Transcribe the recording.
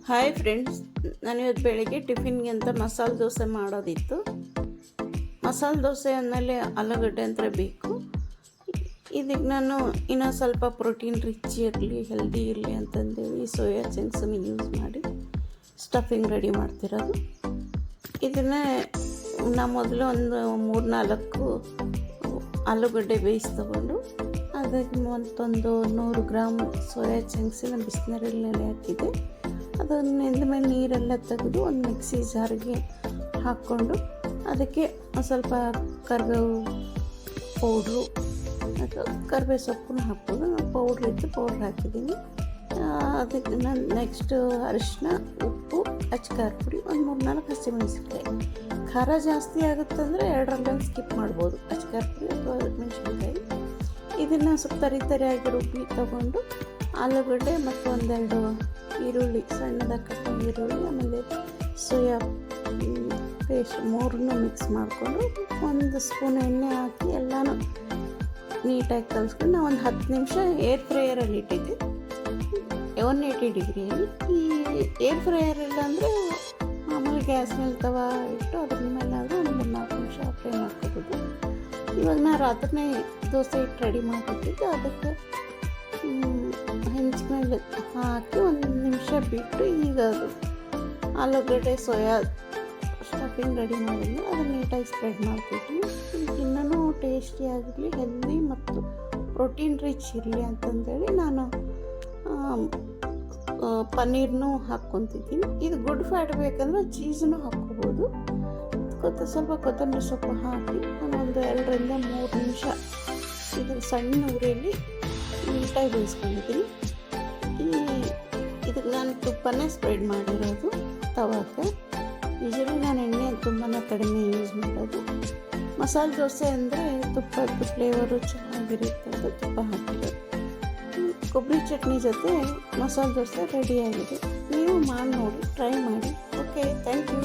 Hi friends, ನಾನಿವತ್ತು ಬೆಳಗ್ಗೆ ಟಿಫಿನ್ಗೆ ಅಂತ ಮಸಾಲೆ ದೋಸೆ ಮಾಡೋದಿತ್ತು. ಮಸಾಲೆ ದೋಸೆ ಆದಮೇಲೆ ಆಲೂಗಡ್ಡೆ ಅಂತ ಬೇಕು. ಇದಕ್ಕೆ ನಾನು ಇನ್ನೂ ಸ್ವಲ್ಪ ಪ್ರೋಟೀನ್ ರಿಚ್ ಇರಲಿ, ಹೆಲ್ದಿ ಇರಲಿ ಅಂತಂದೇಳಿ ಸೋಯಾ ಚಂಕ್ಸನ್ನು ಯೂಸ್ ಮಾಡಿ ಸ್ಟಫಿಂಗ್ ರೆಡಿ ಮಾಡ್ತಿರೋದು. ಇದನ್ನೇ ನಾ ಮೊದಲು ಒಂದು 3-4 ಆಲೂಗಡ್ಡೆ ಬೇಯಿಸಿ ತೊಗೊಂಡು ಅದಕ್ಕೆ ಮತ್ತೊಂದು 100 ಗ್ರಾಮ್ ಸೋಯಾ ಚಂಕ್ಸನ್ನ ಬಿಸಿನೀರಲ್ಲಿ ನೆನೆ ಹಾಕಿದ್ದೆ. ಅದನ್ನು ನೆಂದ ಮೇಲೆ ನೀರೆಲ್ಲ ತೆಗೆದು ಒಂದು ಮಿಕ್ಸಿ ಜಾರಿಗೆ ಹಾಕ್ಕೊಂಡು ಅದಕ್ಕೆ ಸ್ವಲ್ಪ ಕರಿಬೇವು ಪೌಡ್ರು ಅಥವಾ ಕರಿಬೇವು ಸೊಪ್ಪನ್ನು ಹಾಕ್ಬೋದು. ನಾನು ಪೌಡ್ರ್ ಇತ್ತು, ಪೌಡ್ರ್ ಹಾಕಿದ್ದೀನಿ. ಅದಕ್ಕೆ ನಾನು ನೆಕ್ಸ್ಟು ಅರಿಶಿನ, ಉಪ್ಪು, ಅಚ್ಕಾರದ ಪುಡಿ, ಒಂದು 3-4 ಹಸಿಮೆಣಸಿನ್ಕಾಯಿ. ಖಾರ ಜಾಸ್ತಿ ಆಗುತ್ತಂದರೆ 2ರಲ್ಲಿ ಸ್ಕಿಪ್ ಮಾಡ್ಬೋದು, ಅಚ್ಕಾರದ ಪುಡಿ ಅಥವಾ ಮೆಣಸಿನ್ಕಾಯಿ. ಇದನ್ನು ಸ್ವಲ್ಪ ತರಿಯಾಗಿ ರುಬ್ಬಿ ತೊಗೊಂಡು ಆಲೂಗಡ್ಡೆ ಮತ್ತು 1-2 ಈರುಳ್ಳಿ, ಸಣ್ಣದಾಗಿ ಕಟ್ಟಿದ ಈರುಳ್ಳಿ, ಆಮೇಲೆ ಸೋಯಾ ಪೇಸ್ಟ್ 3 ಮಿಕ್ಸ್ ಮಾಡಿಕೊಂಡು 1 ಸ್ಪೂನ್ ಎಣ್ಣೆ ಹಾಕಿ ಎಲ್ಲನೂ ನೀಟಾಗಿ ಕಲಿಸ್ಕೊಂಡು ನಾವು ಒಂದು 10 ನಿಮಿಷ ಏರ್ ಫ್ರೈಯರಲ್ಲಿ ಇಟ್ಟಿದ್ದೆ, 180 ಡಿಗ್ರಿಯಲ್ಲಿ. ಈ ಏರ್ ಫ್ರೈಯರ್ ಇಲ್ಲ ಅಂದರೆ ಆಮೇಲೆ ಗ್ಯಾಸ್ ಮೇಲೆ ತವಾ ಇಟ್ಟು ಅದ್ರ ಮೇಲೆ ಆದರೂ ಒಂದು 3-4 ನಿಮಿಷ ಫ್ರೈ ಮಾಡ್ಕೋಬೋದು. ಇವಾಗ ನಾನು ರಾತ್ರಿನೇ ದೋಸೆ ಹಿಟ್ಟು ರೆಡಿ ಮಾಡಿಬಿಟ್ಟಿದ್ದೆ. ಅದಕ್ಕೆ ಹೆಂಚು ಮೇಲೆ ಹಾಕಿ 1 ನಿಮಿಷ ಬಿಟ್ಟು ಈಗ ಅದು ಆಲೂಗಡ್ಡೆ ಸೋಯಾ ಸ್ಟಫಿಂಗ್ ರೆಡಿ ಮಾಡಿದ್ವಿ. ಅದನ್ನು ನೀಟಾಗಿ ಸ್ಪ್ರೆಡ್ ಮಾಡ್ತಿದ್ವಿ. ಇನ್ನೂ ಟೇಸ್ಟಿಯಾಗಿರಲಿ, ಹೆಲ್ದಿ ಮತ್ತು ಪ್ರೋಟೀನ್ ರಿಚ್ ಇರಲಿ ಅಂತಂದೇಳಿ ನಾನು ಪನ್ನೀರ್ನೂ ಹಾಕ್ಕೊತಿದ್ದೀನಿ. ಇದು ಗುಡ್ ಫ್ಯಾಟ್ ಬೇಕಂದ್ರೆ ಚೀಸನ್ನು ಹಾಕ್ಕೋಬೋದು. ಸ್ವಲ್ಪ ಕೊತ್ತಂಬರಿ ಸೊಪ್ಪು ಹಾಕಿ ನಾನು ಒಂದು 2-3 ನಿಮಿಷ ಇದು ಸಣ್ಣ ಉರಿಯಲ್ಲಿ ನೀಟಾಗಿ ಬೇಯಿಸ್ಕೊಂಡಿದ್ದೀನಿ. ಇದಕ್ಕೆ ನಾನು ತುಪ್ಪನೇ ಸ್ಪ್ರೆಡ್ ಮಾಡಿರೋದು ತವಾಕ್ಕೆ. ಯೂಶಲಿ ನಾನು ಎಣ್ಣೆ ತುಂಬಾ ಕಡಿಮೆ ಯೂಸ್ ಮಾಡೋದು. ಮಸಾಲೆ ದೋಸೆ ಅಂದರೆ ತುಪ್ಪದ ಫ್ಲೇವರು ಚೆನ್ನಾಗಿರುತ್ತೆ ಅಂತ ತುಪ್ಪ ಹಾಕಿದೆ. ಕೊಬ್ಬರಿ ಚಟ್ನಿ ಜೊತೆ ಮಸಾಲೆ ದೋಸೆ ರೆಡಿಯಾಗಿದೆ. ನೀವು ಮಾಡಿ ನೋಡಿ, ಟ್ರೈ ಮಾಡಿ. Okay, thank you.